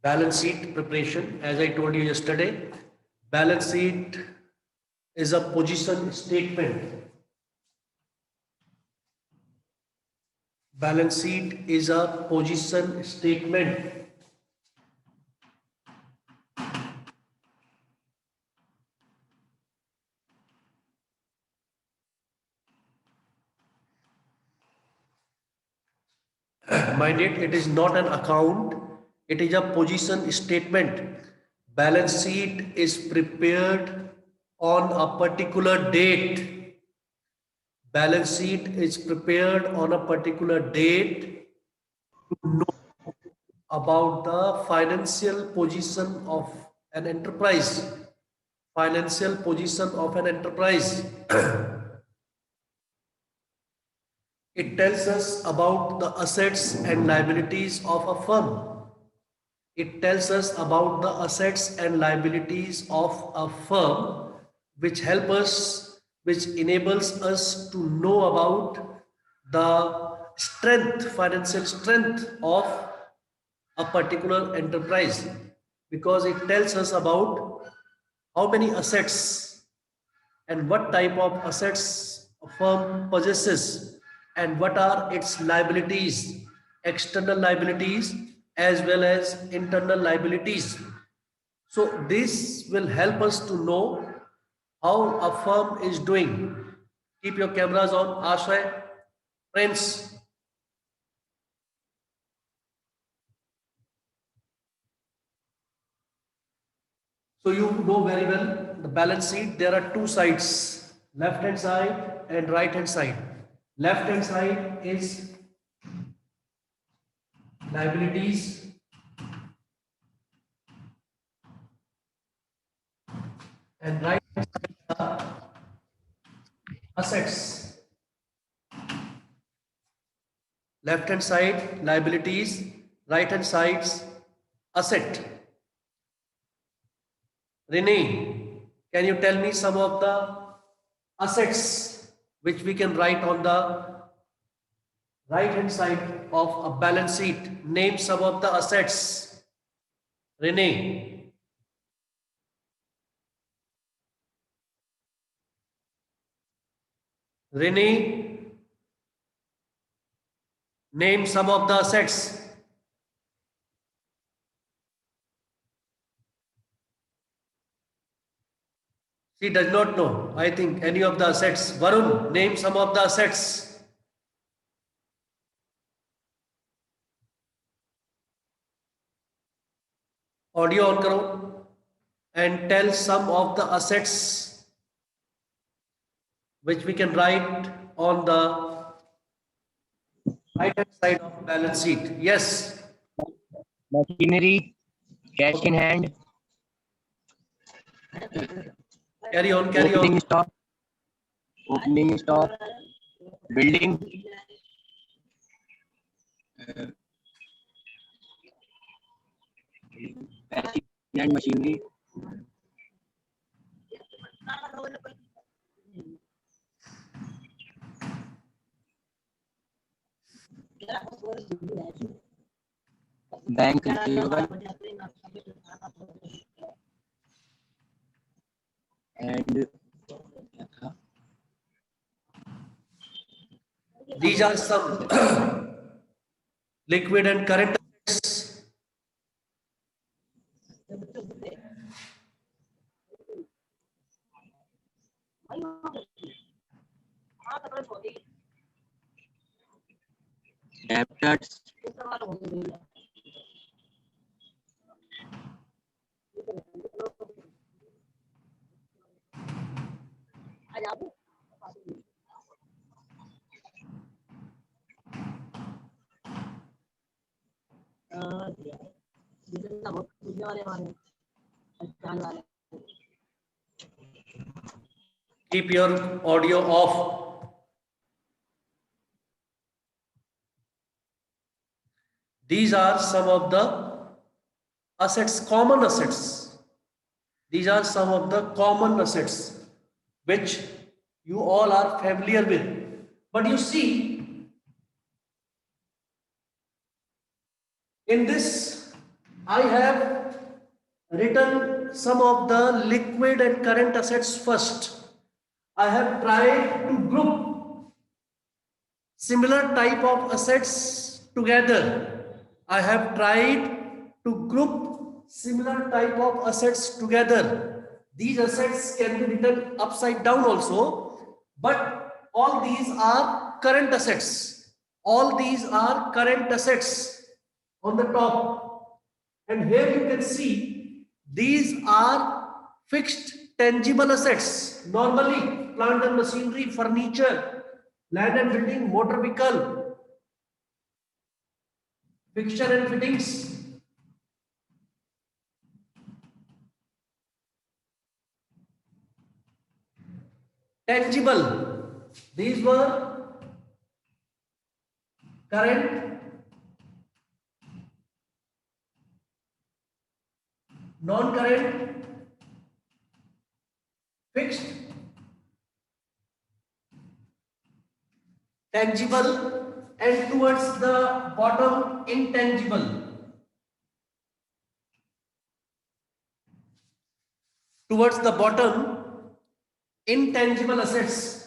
balance sheet preparation. As I told you yesterday, balance sheet is a position statement. Balance sheet is a position statement. Mind it is not an account, it is a position statement. Balance sheet is prepared on a particular date. Balance sheet is prepared on a particular date to know about the financial position of an enterprise. Financial position of an enterprise. It tells us about the assets and liabilities of a firm. It tells us about the assets and liabilities of a firm, which help us, which enables us to know about the strength, financial strength of a particular enterprise, because it tells us about how many assets and what type of assets a firm possesses and what are its liabilities, external liabilities as well as internal liabilities. So this will help us to know how a firm is doing. Keep your cameras on, Ashay, Prince. So you know very well the balance sheet. There are two sides, left hand side and right hand side. Left hand side is liabilities and right hand side are assets. Left hand side liabilities, right hand side's asset. Renee, can you tell me some of the assets which we can write on the right hand side of a balance sheet? Name some of the assets. Renee. Renee, name some of the assets. She does not know, I think, any of the assets. Varun, name some of the assets. Audio on karo and tell some of the assets which we can write on the right hand side of the balance sheet. Yes. Machinery, cash in hand, Carry on, carry opening on. stock, opening stock, building, cash in hand machinery, bank receivable, and These are some liquid and current assets. debtors, Keep your audio off. These are some of the assets, common assets. These are some of the common assets which you all are familiar with. But you see, In this, I have written some of the liquid and current assets first. I have tried to group similar type of assets together. I have tried to group similar type of assets together. These assets can be written upside down also, but all these are current assets. All these are current assets on the top. And here you can see these are fixed tangible assets. Normally, plant and machinery, furniture, land and building, motor vehicle, fixture and fittings. Tangible. These were current, non-current, fixed, tangible, and towards the bottom, intangible. Towards the bottom, intangible assets.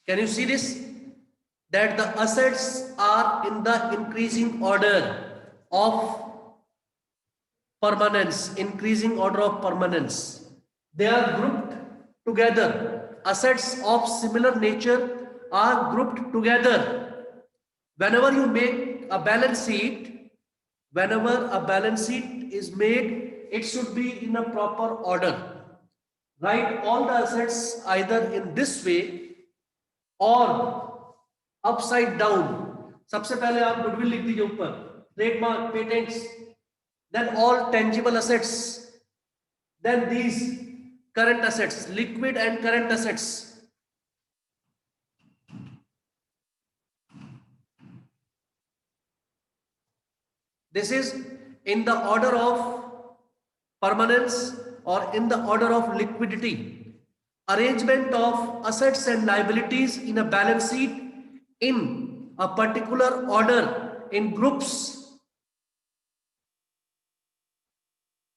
Can you see this? That the assets are in the increasing order of permanence, increasing order of permanence. They are grouped together. Assets of similar nature are grouped together. Whenever you make a balance sheet, whenever a balance sheet is made, it should be in a proper order. Write all the assets either in this way और upside down. सबसे पहले आप goodwill लिख दीजिए ऊपर, trademark, patents, then all tangible assets, then these current assets, liquid and current assets. This is in the order of permanence or in the order of liquidity. Arrangement of assets and liabilities in a balance sheet in a particular order in groups,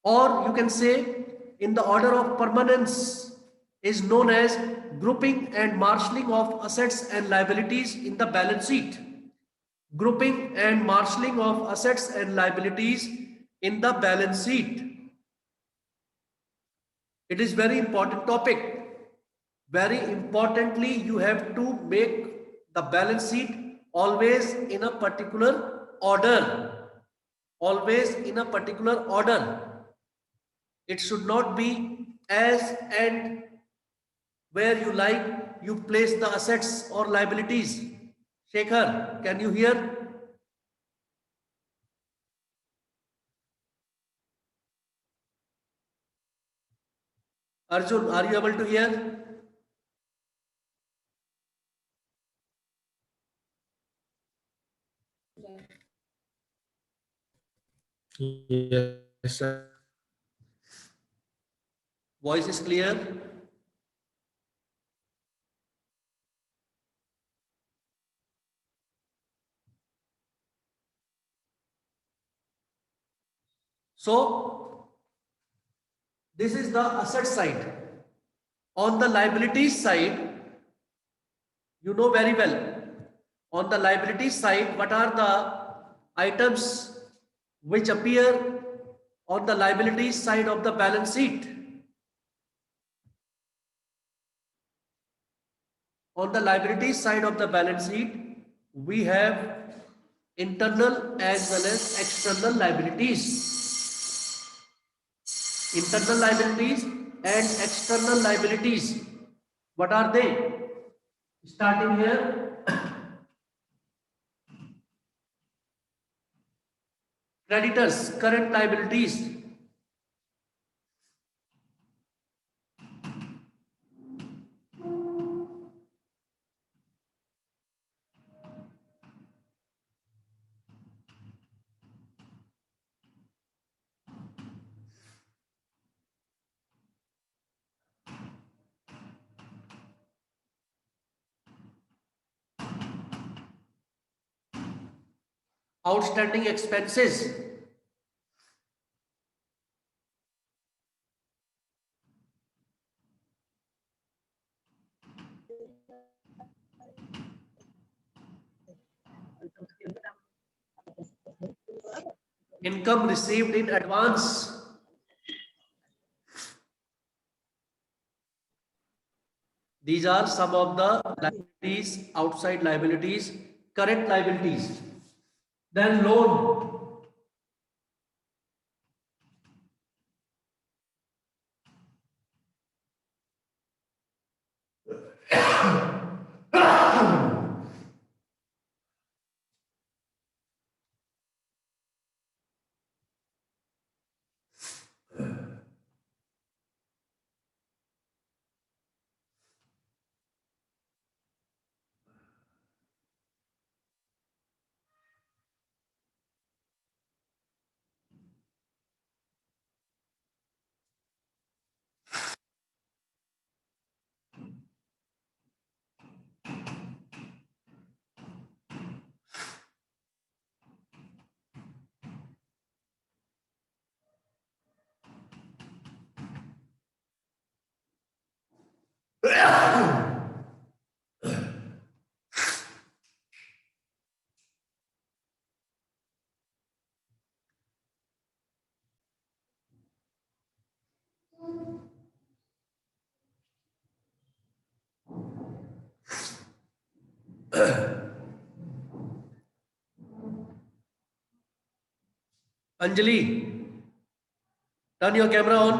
or you can say in the order of permanence, is known as grouping and marshalling of assets and liabilities in the balance sheet. Grouping and marshalling of assets and liabilities in the balance sheet. It is very important topic. Very importantly, you have to make the balance sheet always in a particular order. Always in a particular order. It should not be as and where you like you place the assets or liabilities. Shekhar, can you hear? Arjun, are you able to hear? Yes, sir. Voice is clear? So, this is the asset side. On the liabilities side, you know very well. On the liabilities side, what are the items which appear on the liabilities side of the balance sheet? On the liabilities side of the balance sheet, we have internal as well as external liabilities. Internal liabilities and external liabilities. What are they? Starting here, creditors, current liabilities. Outstanding expenses. Income received in advance. These are some of the liabilities, outside liabilities, current liabilities. Then loan. Anjali, turn your camera on.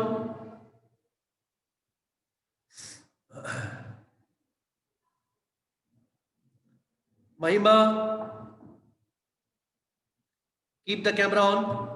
Mahima, keep the camera on.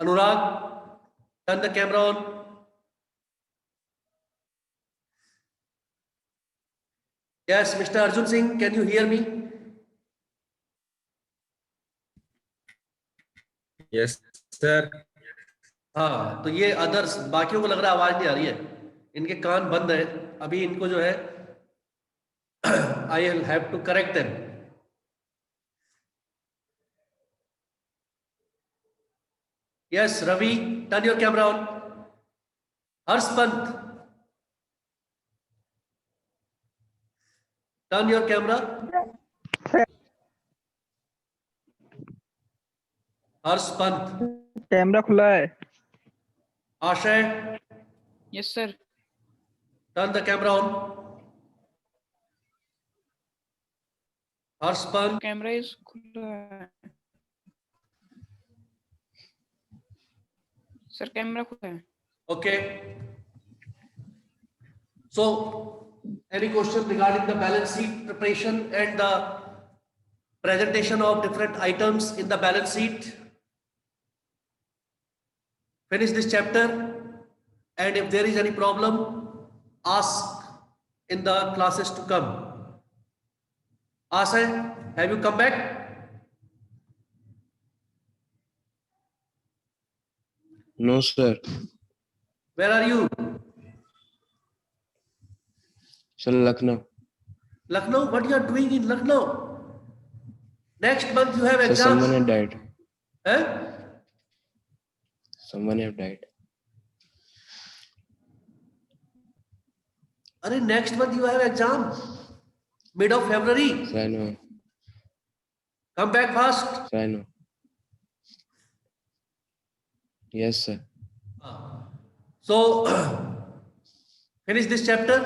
Anurag, turn the camera on. Yes, Mr. Arjun Singh, can you hear me? Yes sir. हाँ, तो ये others, बाकियों को लग रहा है आवाज नहीं आ रही है, इनके कान बंद है अभी, इनको जो है I will have to correct them. Yes, Ravi, turn your camera on. Harsh Pant, turn your camera. Harsh Pant. Camera खुला है. Ashay, Yes, sir. turn the camera on. Harsh Pant. Camera is खुला है. Sir, camera खुला है. Okay. So, any question regarding the balance sheet preparation and the presentation of different items in the balance sheet? Finish this chapter, and if there is any problem, ask in the classes to come. Asay, have you come back? No sir. Where are you? Sir Lucknow. Lucknow. What you are doing in Lucknow? Next month you have sir exams. someone had died. Eh? Someone have died. Arey, next month you have exam. Mid of February. Sir, I know. Come back fast. Sir, I know. Yes sir। So, finish this chapter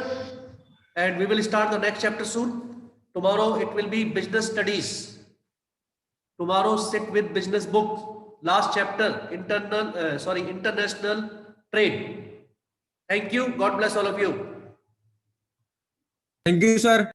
and we will start the next chapter soon. Tomorrow it will be business studies. Tomorrow sit with business book last chapter, international trade. Thank you. God bless all of you. Thank you, sir.